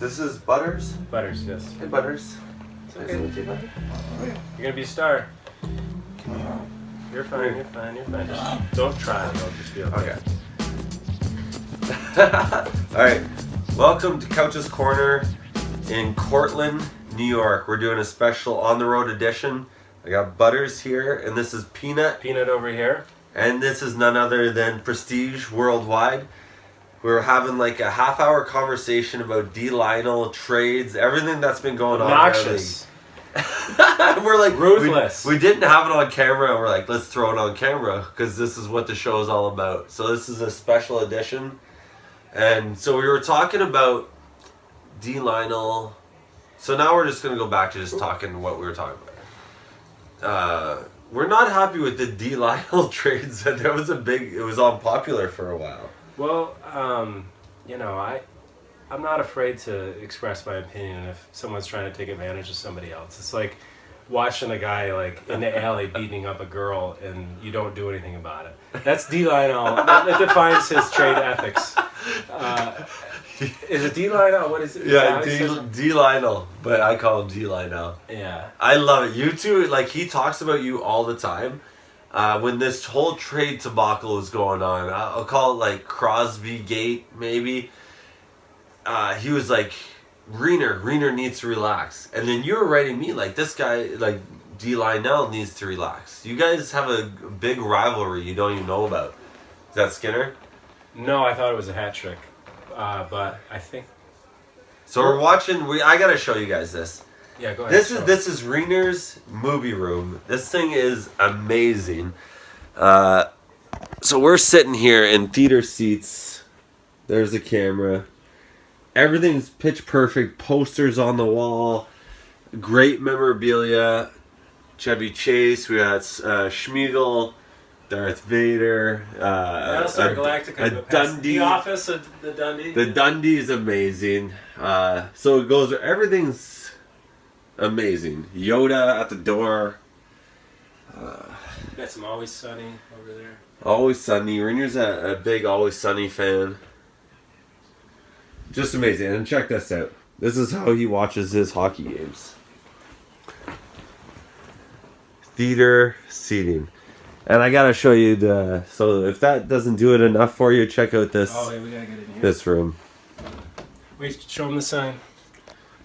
This is Butters. Butters, yes. Hey, Butters. It's okay. Nice to meet you, Butters. You're gonna be a star. You're fine. You're fine. You're fine. Just don't try. It'll just be okay. All right. Welcome to Couch's Corner in Cortland, New York. We're doing a special on-the-road edition. I got Butters here, and this is Peanut. Peanut over here. And this is none other than Prestige Worldwide. We're having like a half-hour conversation about D. Lionel, trades, everything that's been going on. Obnoxious. We're like Ruthless. We didn't have it on camera, and we're like, let's throw it on camera because this is what the show is all about. So this is a special edition, and so we were talking about D. Lionel. So now we're just gonna go back to just talking what we were talking about. We're not happy with the D. Lionel trades. That was it was unpopular for a while. Well, I'm not afraid to express my opinion if someone's trying to take advantage of somebody else. It's like watching a guy like in the alley beating up a girl and you don't do anything about it. That's D. Lionel. That defines his trade ethics. Is it D. Lionel? What is it? Yeah, D. Lionel, but I call him D. Lionel. Yeah. I love it. You two, like, he talks about you all the time. When this whole trade debacle was going on, I'll call it like Crosby Gate, maybe. He was like, Reiner needs to relax. And then you were writing me like, this guy, like, D. Lionel needs to relax. You guys have a big rivalry you don't even know about. Is that Skinner? No, I thought it was a hat trick. But I think... So we're watching, I gotta show you guys this. Yeah, go ahead. This is Reiner's movie room. This thing is amazing. So we're sitting here in theater seats. There's the camera. Everything's pitch perfect. Posters on the wall. Great memorabilia. Chevy Chase. We got Schmeagol, Darth Vader. Battlestar Galactica. Dundee. The Office of the Dundee. The Dundee is amazing. So it goes. Everything's amazing. Yoda at the door. Got some Always Sunny over there. Always Sunny. Reiner's a big Always Sunny fan. Just amazing. And check this out. This is how he watches his hockey games. Theater seating. And I gotta show you so if that doesn't do it enough for you, check out this. Oh, yeah, we gotta get in here. This room. Wait, show him the sign.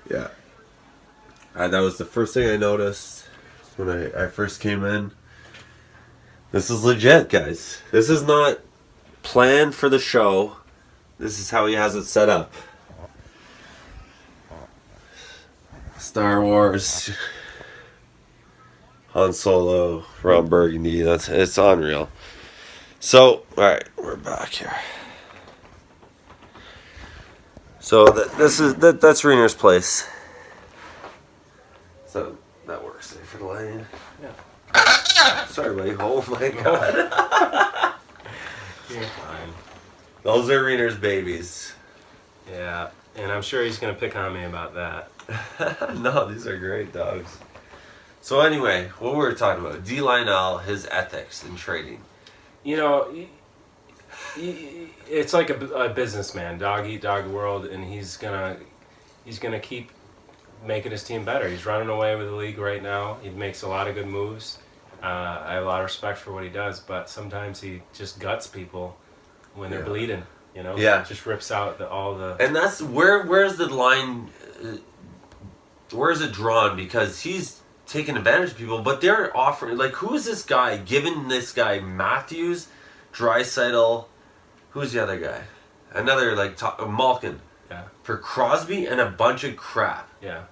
Yeah. That was the first thing I noticed when I first came in. This is legit, guys. This is not planned for the show. This is how he has it set up. Star Wars, Han Solo, Ron Burgundy. It's unreal. So, all right, we're back here. So that's Reiner's place. So that works for the lighting. Yeah. Sorry, buddy. Oh my god. You're fine. Those are Reiner's babies. Yeah, and I'm sure he's gonna pick on me about that. No, these are great dogs. So anyway, what we were talking about, D. Lionel, his ethics in trading. You know, it's like a businessman, dog eat dog world, and he's gonna keep making his team better. He's running away with the league right now. He makes a lot of good moves. I have a lot of respect for what he does, but sometimes he just guts people when they're bleeding. You know, just rips out all the. And that's where's the line? Where is it drawn? Because he's taking advantage of people, but they're offering, like, who is this guy giving this guy Matthews, Draisaitl, who's the other guy? Another like Malkin. Yeah. For Crosby and a bunch of crap. Yeah.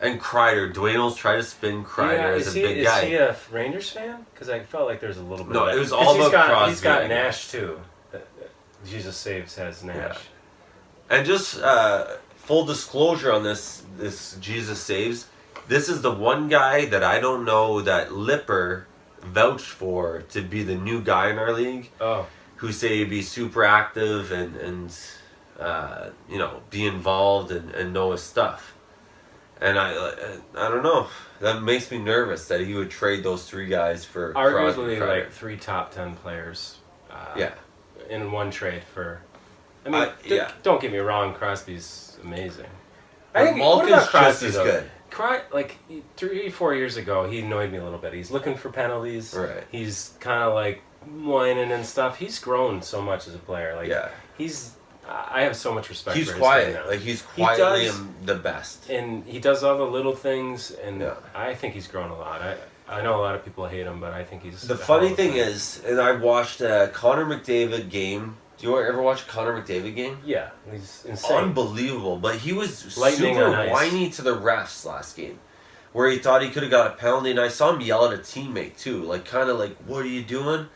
And Kreider. Dwayne's trying to spin Kreider as a big guy. Is he a Rangers fan? Because I felt like there's a little bit of that. No, it was all about Crosby. He's got Nash, too. Jesus Saves has Nash. Yeah. And just full disclosure on this Jesus Saves, this is the one guy that I don't know that Lipper vouched for to be the new guy in our league. Oh. Who say he'd be super active and be involved and know his stuff. And I don't know. That makes me nervous that he would trade those three guys for arguably like 3 top 10 players. In one trade for. I mean, don't get me wrong. Crosby's amazing. I think what Malkin's about Crosby, just as though? good. Like 3-4 years ago, he annoyed me a little bit. He's looking for penalties. Right. He's kind of like whining and stuff. He's grown so much as a player. Like Yeah. I have so much respect. He's for quiet. his game now. Like he's quietly does. the best. And he does all the little things, and Yeah. I think he's grown a lot. I know a lot of people hate him, but I think he's The a funny hell of a thing player. is, and I watched a Connor McDavid game. Do you ever watch a Connor McDavid game? Yeah, he's insane. Unbelievable. But he was Lightning super on ice. whiny to the refs last game, where he thought he could have got a penalty, and I saw him yell at a teammate too, like kind of like, "What are you doing?"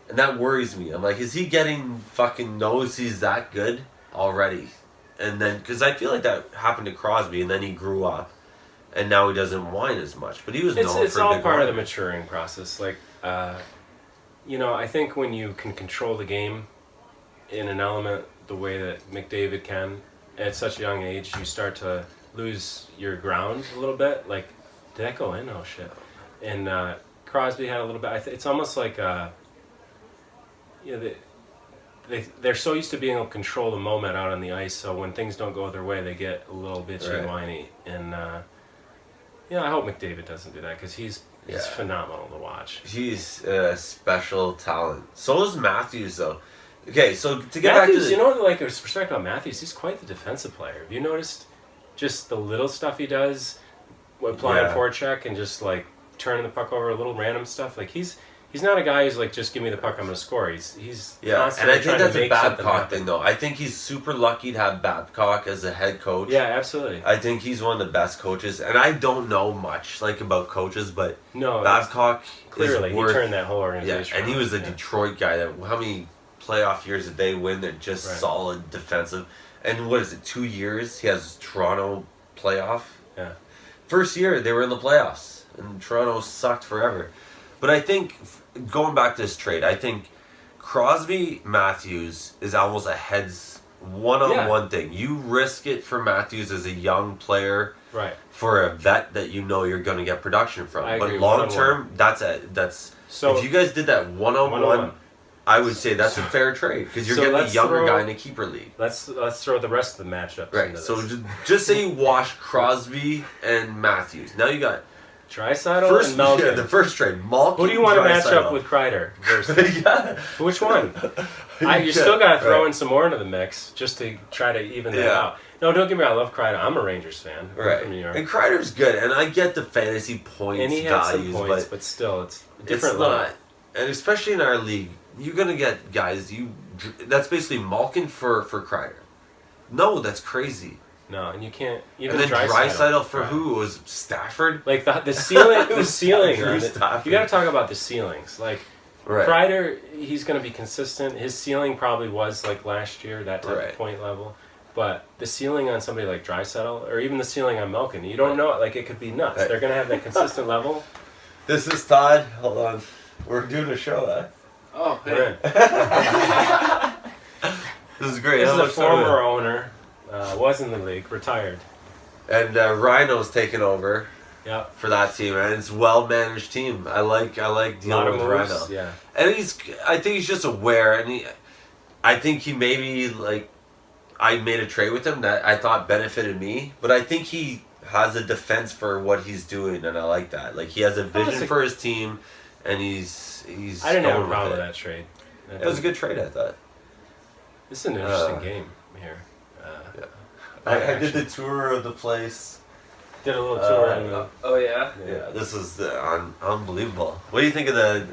And that worries me. I'm like, is he getting fucking knows he's that good already? And then, because I feel like that happened to Crosby, and then he grew up, and now he doesn't whine as much. But he was known It's for a all big part of the whiner. maturing process. Like, I think when you can control the game in an element the way that McDavid can at such a young age, you start to lose your ground a little bit. Like, did that go in? Oh shit! And Crosby had a little bit. It's almost like they're so used to being able to control the moment out on the ice. So when things don't go their way, they get a little bitchy and whiny. And I hope McDavid doesn't do that because he's phenomenal to watch. He's a special talent. So is Matthews, though. Okay, so to get Matthews, back to like respect about Matthews, he's quite the defensive player. Have you noticed just the little stuff he does, applying forecheck and just like turning the puck over, little random stuff? Like he's not a guy who's like, just give me the puck, I'm gonna score. He's and I constantly think trying that's to a make something Babcock happen. thing, though. I think he's super lucky to have Babcock as a head coach. Yeah, absolutely. I think he's one of the best coaches, and I don't know much like about coaches, but No, Babcock clearly is he worth, turned that whole organization. and he was a around. Detroit guy. That how many playoff years did they win? They're just Right. solid defensive. And what is it? 2 years he has Toronto playoff. Yeah. First year they were in the playoffs, and Toronto sucked forever. But I think going back to this trade, I think Crosby Matthews is almost a heads one-on-one thing. You risk it for Matthews as a young player, Right. for a vet that you know you're going to get production from. I But agree, long one-on-one. term, that's So if you guys did that one-on-one, one-on-one. I would say that's a fair trade because you're So getting a let's younger throw- guy in a keeper league. let's throw the rest of the matchups Right. into So this. just say you wash Crosby and Matthews. Now you got Draisaitl and Malkin. the first trade. Malkin. Who do you want to match Draisaitl. up with Kreider versus? Yeah. Which one? You Yeah, still got to throw right. in some more into the mix just to try to even that Yeah. out. No, don't get me wrong. I love Kreider. I'm a Rangers fan. I'm Right. from New York. And Kreider's good, and I get the fantasy points And he had some values, points, but but still, it's a it's different level. not. And especially in our league, you're gonna get guys. That's basically Malkin for Kreider. No, that's crazy. No, and you can't even And then Draisaitl Draisaitl for who? It was Stafford? Like the ceiling, It was on Drew it. Stafford. You got to talk about the ceilings. Like Right. Kreider, he's going to be consistent. His ceiling probably was like last year, that type Right. of point level. But the ceiling on somebody like Draisaitl, or even the ceiling on Malkin, you don't know it. Like it could be nuts. Right. They're going to have that consistent level. This is Todd. Hold on. We're doing a show, eh? Oh, We're hey. in. This is great. This is How a much former time owner, was in the league, retired. And Rhino's taking over Yep. for that team, and it's a well-managed team. I like Lot dealing of with moves, Rhino. yeah. And I think he's just aware, and I think he maybe, like, I made a trade with him that I thought benefited me, but I think he has a defense for what he's doing, and I like that. Like, he has a vision for his team, and he's I didn't have going a problem with it. that trade. It was a good trade, I thought. This is an interesting game here. I did the tour of the place. Did a little tour. Oh, yeah? Yeah, this is unbelievable. What do you think of the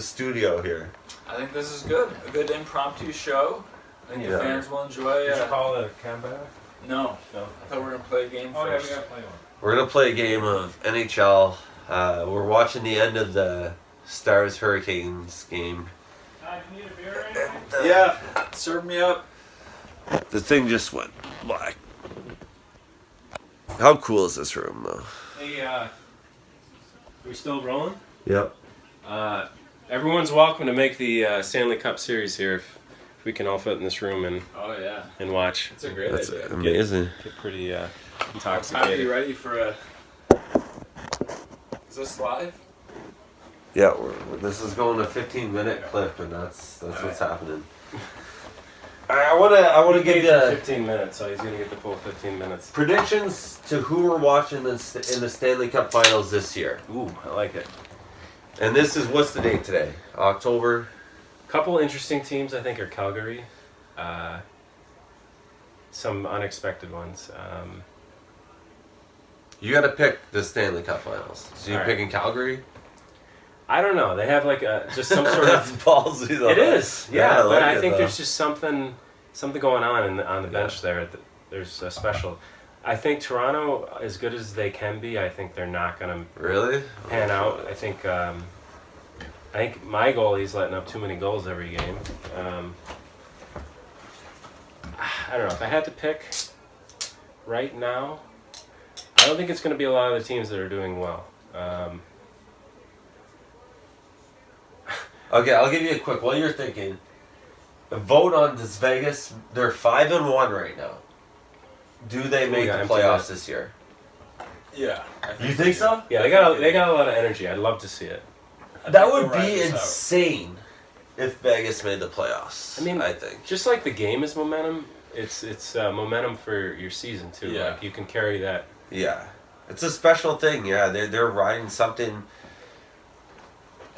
studio here? I think this is good. A good impromptu show. I think the fans will enjoy Did you call the camera? No. No. I thought we were going to play a game first. gotta play one. We're gonna play a game of NHL. We're watching the end of the Stars Hurricanes game. Can you need a beer or anything? Yeah. Serve me up. The thing just went black. How cool is this room, though? Hey, are we still rolling? Yep. Everyone's welcome to make the Stanley Cup Series here if we can all fit in this room Oh, yeah. and watch. It's a great That's idea. amazing. Get pretty Time to be intoxicated. ready for a... Is this live? Yeah, this is going a 15-minute clip, and that's what's happening. I want to give He paid for you 15 minutes, so he's gonna get the full 15 minutes. predictions to who we're watching in the Stanley Cup Finals this year. Ooh, I like it. And this is, what's the date today? October. Couple interesting teams I think are Calgary. Some unexpected ones. You got to pick the Stanley Cup Finals. So you're All right. picking Calgary? I don't know. They have like just some sort That's of. ballsy though. It is, yeah. I but like I it, think though. there's just something going on the bench there. There's a special. I think Toronto, as good as they can be, I think they're not going to Really? pan out. I think my goalie's letting up too many goals every game. I don't know. If I had to pick right now, I don't think it's going to be a lot of the teams that are doing well. Okay, I'll give you a quick. While you're thinking, vote on this Vegas. They're 5-1 right now. Do they make yeah, the empty playoffs net. this year? Yeah. You think so? Yeah, they got a lot of energy. I'd love to see it. That would be insane if Vegas made the playoffs. I mean, I think. Just like the game is momentum, it's momentum for your season too. Yeah. Like you can carry that. Yeah, it's a special thing. Yeah, they're riding something.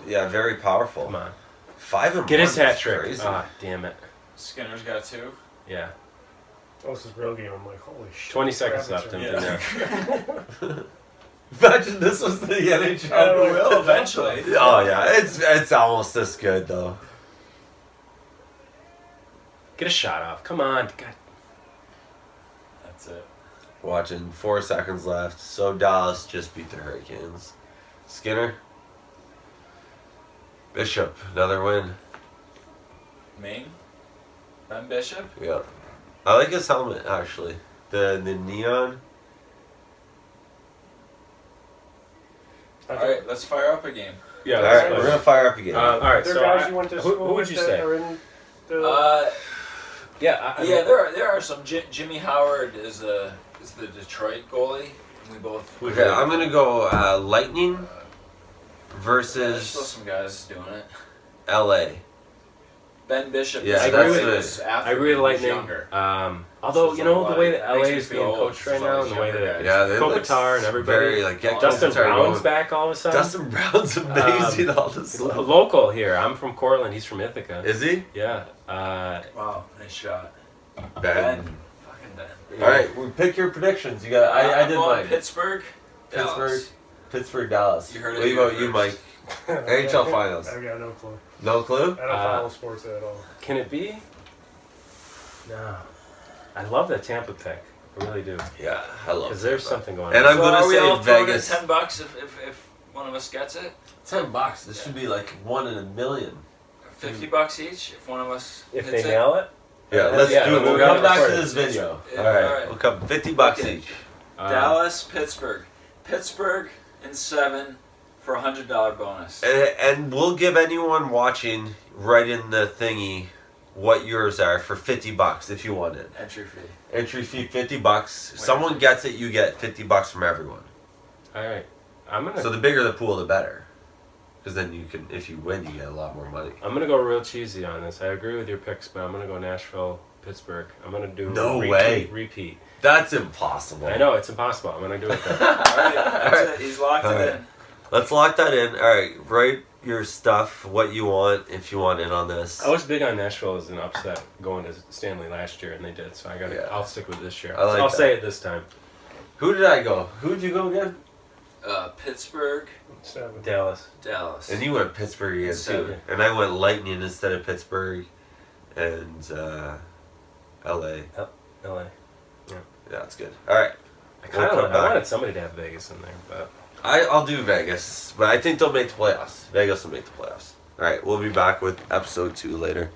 Yeah, very powerful. Come on, 5-1. get his hat is trick. crazy. Ah, damn it. Skinner's got 2. Yeah, Oh, this is real game. I'm like, holy shit. 20 seconds Rabbits left. are- And Yeah. Imagine this was the NHL. Yeah, It will eventually. Oh yeah, it's almost this good though. get a shot off. Come on, God. That's it. Watching 4 seconds left. So Dallas just beat the Hurricanes. Skinner. Bishop, another win. Ming? Ben Bishop? Yeah. I like his helmet actually. The neon. Alright, let's fire up a game. Yeah. All that's right, we're fine. gonna fire up again. All right. There So are guys I- you went to who school would with you that say? are in the... Yeah. Yeah, there are some. Jimmy Howard is the Detroit goalie. We both. Okay, I'm gonna go Lightning There's still versus some guys doing it. LA. Ben Bishop. Yeah, is I agree with this after I agree with he was Lightning. younger. Although So you know it's a the way lot- that LA makes me is being feel old. coached right It's all now, these and the way younger that guys. Yeah, they look Kopitar and everybody. very like get Dustin Kopitar Brown's going. back all of a sudden. Dustin Brown's amazing all of a sudden. Local here. I'm from Cortland. He's from Ithaca. Is he? Yeah. Wow, nice shot. Ben. Ben. Fucking Ben. All right, we pick your predictions. You got. I I'm did going mine. Pittsburgh. Dallas. Pittsburgh, Dallas. You heard it What here about you, first. Mike? NHL Finals. I've got no clue. No clue. I don't follow sports at all. Can it be? No. I love that Tampa pick. I really do. Yeah, I love. Because there's Tampa. something going And on. I'm So gonna are we say all throwing in Vegas. $10 if one of us gets it? $10. This should be like 1 in a million. $50 each if one of us If hits they it? nail it, Yeah, let's Yeah, do it. we'll We'll get come it back to recorded. this video. Yeah, All right, all right. we'll come $50 Okay. each. Dallas, Pittsburgh. Pittsburgh in 7 for a $100 bonus. And we'll give anyone watching right in the thingy what yours are for $50 if you want it. Entry fee. Entry fee $50. If someone gets it, you get $50 from everyone. all right. I'm gonna. So the bigger the pool, the better. Because then you can, if you win, you get a lot more money. I'm gonna go real cheesy on this. I agree with your picks, but I'm gonna go Nashville, Pittsburgh. I'm gonna do No repeat, way. Repeat. That's impossible. I know it's impossible. I'm gonna do it then. All right, that's it. He's locked All it right. in. Let's lock that in. All right, write your stuff, what you want, if you want in on this. I was big on Nashville as an upset going to Stanley last year, and they did. So I got. Yeah. I'll stick with this year. I like I'll that. say it this time. Who did I go? Who did you go again? Pittsburgh, 7. Dallas. Dallas. And you went Pittsburgh again too. 7. And I went Lightning instead of Pittsburgh. And LA. LA. Yeah, that's good. All right. I We'll kind come of back. wanted somebody to have Vegas in there, but I'll do Vegas, but I think they'll make the playoffs. Vegas will make the playoffs. All right, we'll be back with episode 2 later.